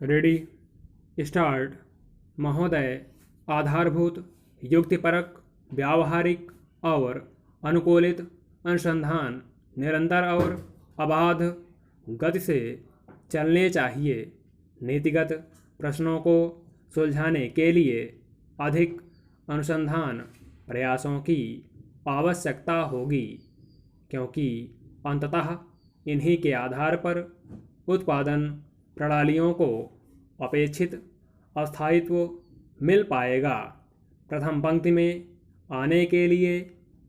Ready start. महोदय, आधारभूत, युक्तिपरक, व्यावहारिक और अनुकूलित अनुसंधान निरंतर और अबाध गति से चलने चाहिए। नीतिगत प्रश्नों को सुलझाने के लिए अधिक अनुसंधान प्रयासों की आवश्यकता होगी, क्योंकि अंततः इन्हीं के आधार पर उत्पादन प्रणालियों को अपेक्षित अस्थायित्व मिल पाएगा। प्रथम पंक्ति में आने के लिए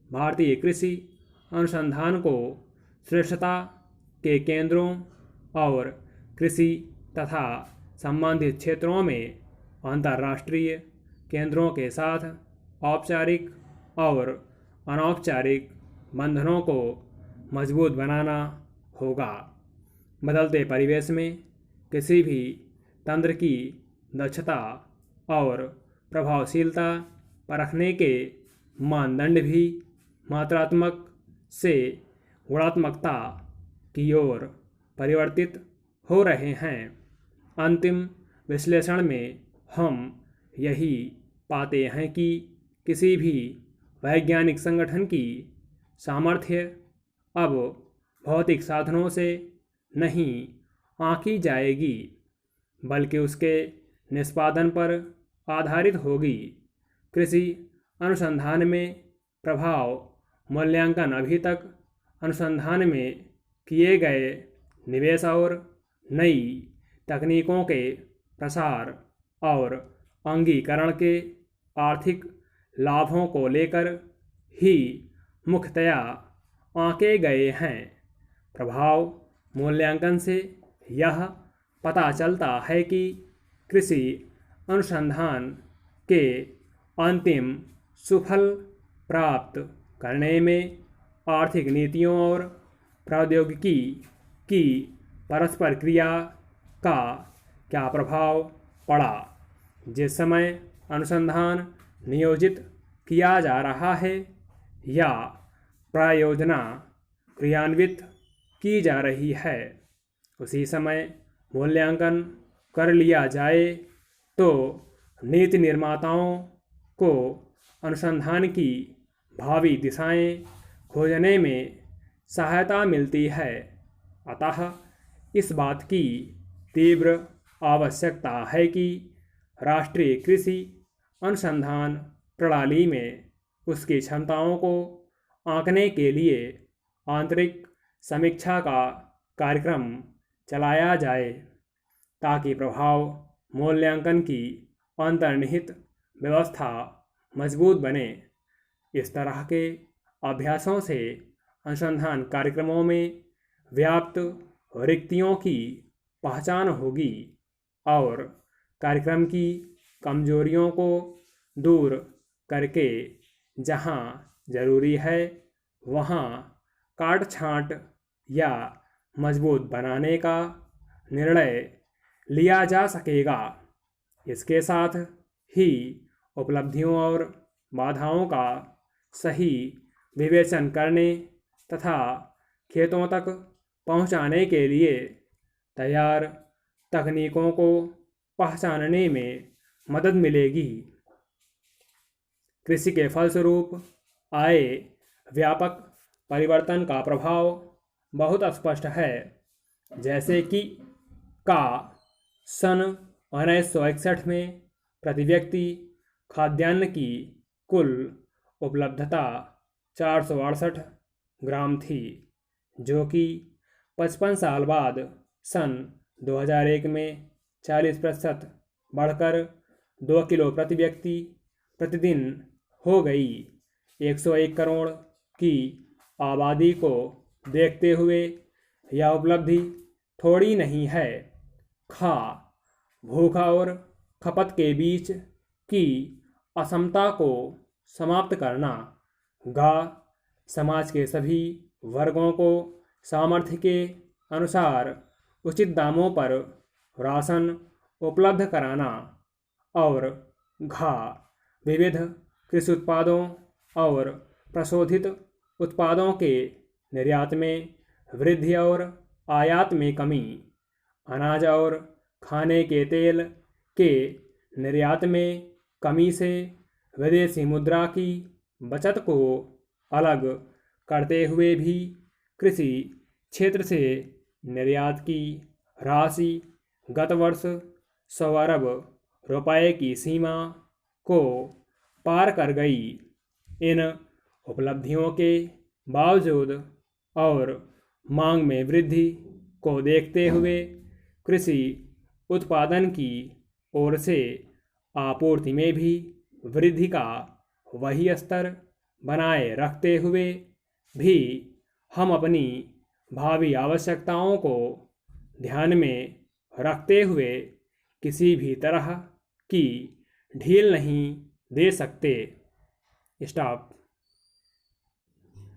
भारतीय कृषि अनुसंधान को श्रेष्ठता के केंद्रों और कृषि तथा संबंधित क्षेत्रों में अंतर्राष्ट्रीय केंद्रों के साथ औपचारिक और अनौपचारिक बंधनों को मजबूत बनाना होगा। बदलते परिवेश में किसी भी तंत्र की दक्षता और प्रभावशीलता परखने के मानदंड भी मात्रात्मक से गुणात्मकता की ओर परिवर्तित हो रहे हैं। अंतिम विश्लेषण में हम यही पाते हैं कि किसी भी वैज्ञानिक संगठन की सामर्थ्य अब भौतिक साधनों से नहीं आंकी जाएगी, बल्कि उसके निष्पादन पर आधारित होगी। कृषि अनुसंधान में प्रभाव मूल्यांकन अभी तक अनुसंधान में किए गए निवेश और नई तकनीकों के प्रसार और अंगीकरण के आर्थिक लाभों को लेकर ही मुख्यतया आंके गए हैं। प्रभाव मूल्यांकन से यह पता चलता है कि कृषि अनुसंधान के अंतिम सुफल प्राप्त करने में आर्थिक नीतियों और प्रौद्योगिकी की परस्पर क्रिया का क्या प्रभाव पड़ा। जिस समय अनुसंधान नियोजित किया जा रहा है या प्रायोजना क्रियान्वित की जा रही है, उसी समय मूल्यांकन कर लिया जाए तो नीति निर्माताओं को अनुसंधान की भावी दिशाएं खोजने में सहायता मिलती है। अतः इस बात की तीव्र आवश्यकता है कि राष्ट्रीय कृषि अनुसंधान प्रणाली में उसकी क्षमताओं को आंकने के लिए आंतरिक समीक्षा का कार्यक्रम चलाया जाए, ताकि प्रभाव मूल्यांकन की अंतर्निहित व्यवस्था मजबूत बने। इस तरह के अभ्यासों से अनुसंधान कार्यक्रमों में व्याप्त रिक्तियों की पहचान होगी और कार्यक्रम की कमजोरियों को दूर करके जहां जरूरी है वहां काट छांट या मजबूत बनाने का निर्णय लिया जा सकेगा। इसके साथ ही उपलब्धियों और बाधाओं का सही विवेचन करने तथा खेतों तक पहुंचाने के लिए तैयार तकनीकों को पहचानने में मदद मिलेगी। कृषि के फलस्वरूप आए व्यापक परिवर्तन का प्रभाव बहुत स्पष्ट है, जैसे कि सन 1961 में प्रति व्यक्ति खाद्यान्न की कुल उपलब्धता 468 ग्राम थी, जो कि 55 साल बाद सन 2001 में 40% बढ़कर 2 किलो प्रति व्यक्ति प्रतिदिन हो गई। 101 करोड़ की आबादी को देखते हुए यह उपलब्धि थोड़ी नहीं है। भूख और खपत के बीच की असमता को समाप्त करना। समाज के सभी वर्गों को सामर्थ्य के अनुसार उचित दामों पर राशन उपलब्ध कराना और विविध कृषि उत्पादों और प्रशोधित उत्पादों के निर्यात में वृद्धि और आयात में कमी। अनाज और खाने के तेल के निर्यात में कमी से विदेशी मुद्रा की बचत को अलग करते हुए भी कृषि क्षेत्र से निर्यात की राशि गत वर्ष 100 अरब रुपए की सीमा को पार कर गई। इन उपलब्धियों के बावजूद और मांग में वृद्धि को देखते हुए कृषि उत्पादन की ओर से आपूर्ति में भी वृद्धि का वही स्तर बनाए रखते हुए भी हम अपनी भावी आवश्यकताओं को ध्यान में रखते हुए किसी भी तरह की ढील नहीं दे सकते। स्टॉप।